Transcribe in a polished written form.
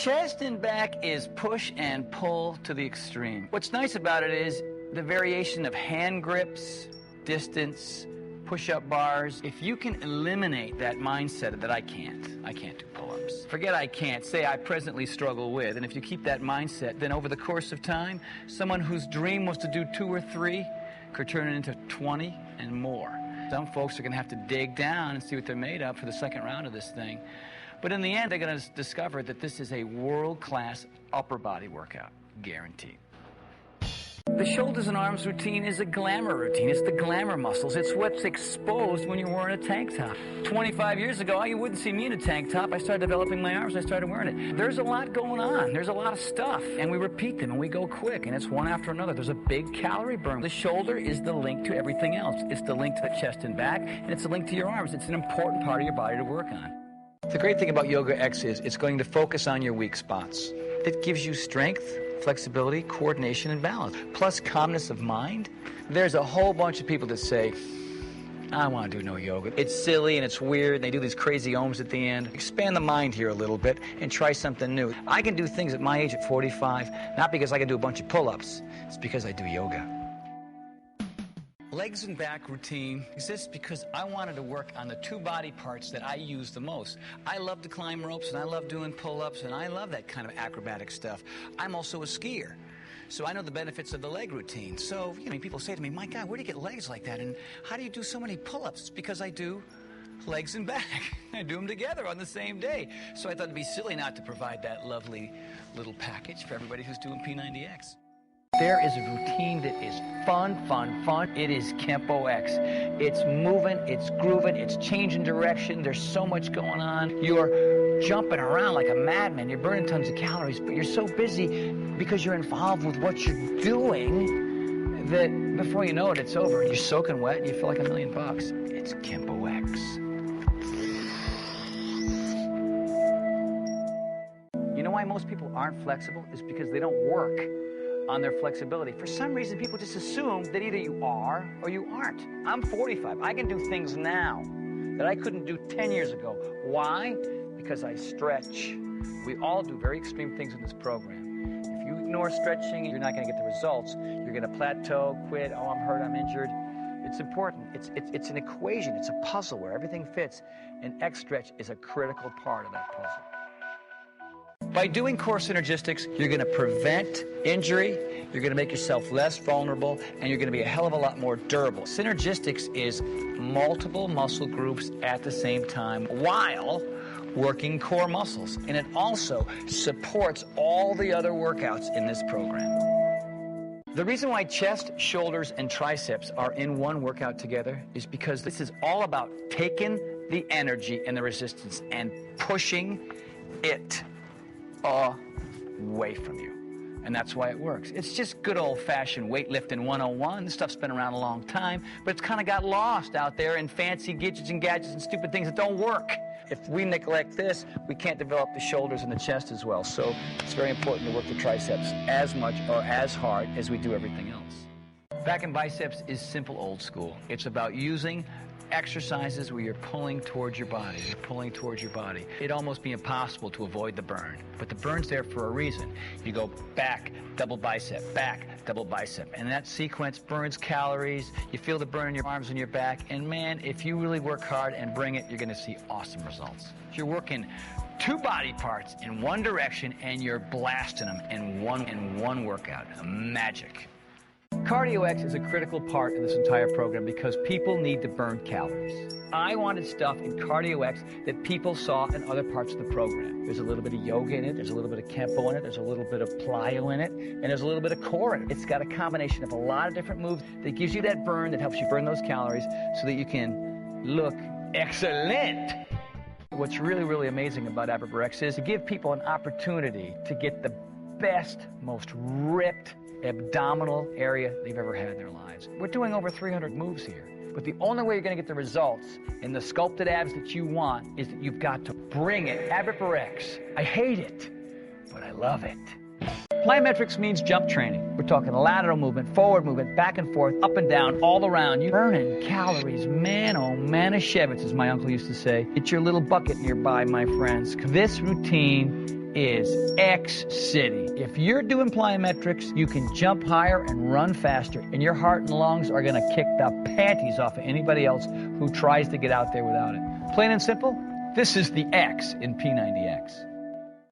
Chest and back is push and pull to the extreme. What's nice about it is the variation of hand grips, distance, push-up bars. If you can eliminate that mindset that I can't do pull-ups. Forget I can't, say I presently struggle with. And if you keep that mindset, then over the course of time, someone whose dream was to do 2 or 3 could turn it into 20 and more. Some folks are going to have to dig down and see what they're made of for the second round of this thing. But in the end, they're going to discover that this is a world-class upper body workout, guaranteed. The shoulders and arms routine is a glamour routine. It's the glamour muscles. It's what's exposed when you're wearing a tank top. 25 years ago, you wouldn't see me in a tank top. I started developing my arms. I started wearing it. There's a lot going on. There's a lot of stuff. And we repeat them, and we go quick, and it's one after another. There's a big calorie burn. The shoulder is the link to everything else. It's the link to the chest and back, and it's the link to your arms. It's an important part of your body to work on. The great thing about Yoga X is it's going to focus on your weak spots. It gives you strength, flexibility, coordination, and balance, plus calmness of mind. There's a whole bunch of people that say, I want to do no yoga. It's silly and it's weird, and they do these crazy ohms at the end. Expand the mind here a little bit and try something new. I can do things at my age at 45, not because I can do a bunch of pull-ups. It's because I do yoga. Legs and back routine exists because I wanted to work on the 2 body parts that I use the most. I love to climb ropes, and I love doing pull-ups, and I love that kind of acrobatic stuff. I'm also a skier, so I know the benefits of the leg routine. So, people say to me, my God, where do you get legs like that? And how do you do so many pull-ups? It's because I do legs and back. I do them together on the same day. So I thought it'd be silly not to provide that lovely little package for everybody who's doing P90X. There is a routine that is fun. It is Kempo X. It's moving, it's grooving, it's changing direction. There's so much going on. You're jumping around like a madman. You're burning tons of calories, but you're so busy because you're involved with what you're doing that before you know it, it's over. You're soaking wet and you feel like $1 million. It's Kempo X. You know why most people aren't flexible? Is because they don't work on their flexibility. For some reason, people just assume that either you are or you aren't. I'm 45. I can do things now that I couldn't do 10 years ago. Why? Because I stretch. We all do very extreme things in this program. If you ignore stretching, you're not going to get the results. You're going to plateau, quit, oh, I'm hurt, I'm injured. It's important. It's an equation. It's a puzzle where everything fits, and X stretch is a critical part of that puzzle. By doing core synergistics, you're going to prevent injury, you're going to make yourself less vulnerable, and you're going to be a hell of a lot more durable. Synergistics is multiple muscle groups at the same time while working core muscles. And it also supports all the other workouts in this program. The reason why chest, shoulders, and triceps are in one workout together is because this is all about taking the energy and the resistance and pushing it away from you. And that's why it works. It's just good old-fashioned weightlifting 101. This stuff's been around a long time, but it's kind of got lost out there in fancy gadgets and stupid things that don't work. If we neglect this, we can't develop the shoulders and the chest as well. So it's very important to work the triceps as much or as hard as we do everything else. Back and biceps is simple old school. It's about using exercises where you're pulling towards your body. It'd almost be impossible to avoid the burn, but the burn's there for a reason. You go back, double bicep, back, double bicep, and that sequence burns calories. You feel the burn in your arms and your back, and man, if you really work hard and bring it, you're going to see awesome results. You're working 2 body parts in one direction, and you're blasting them in one workout. Magic. Cardio X is a critical part of this entire program because people need to burn calories. I wanted stuff in Cardio X that people saw in other parts of the program. There's a little bit of yoga in it, there's a little bit of Kempo in it, there's a little bit of plyo in it, and there's a little bit of core in it. It's got a combination of a lot of different moves that gives you that burn, that helps you burn those calories so that you can look excellent. What's really, really amazing about Upper X is to give people an opportunity to get the best, most ripped abdominal area they've ever had in their lives. We're doing over 300 moves here, but the only way you're going to get the results in the sculpted abs that you want is that you've got to bring it. Upper X. I hate it, but I love it. Plyometrics means jump training. We're talking lateral movement, forward movement, back and forth, up and down, all around. You're burning calories. Man, oh, Manischewitz, as my uncle used to say. It's your little bucket nearby, my friends. This routine is X City. If you're doing plyometrics, you can jump higher and run faster, and your heart and lungs are going to kick the panties off of anybody else who tries to get out there without it. Plain and simple, this is the X in P90X.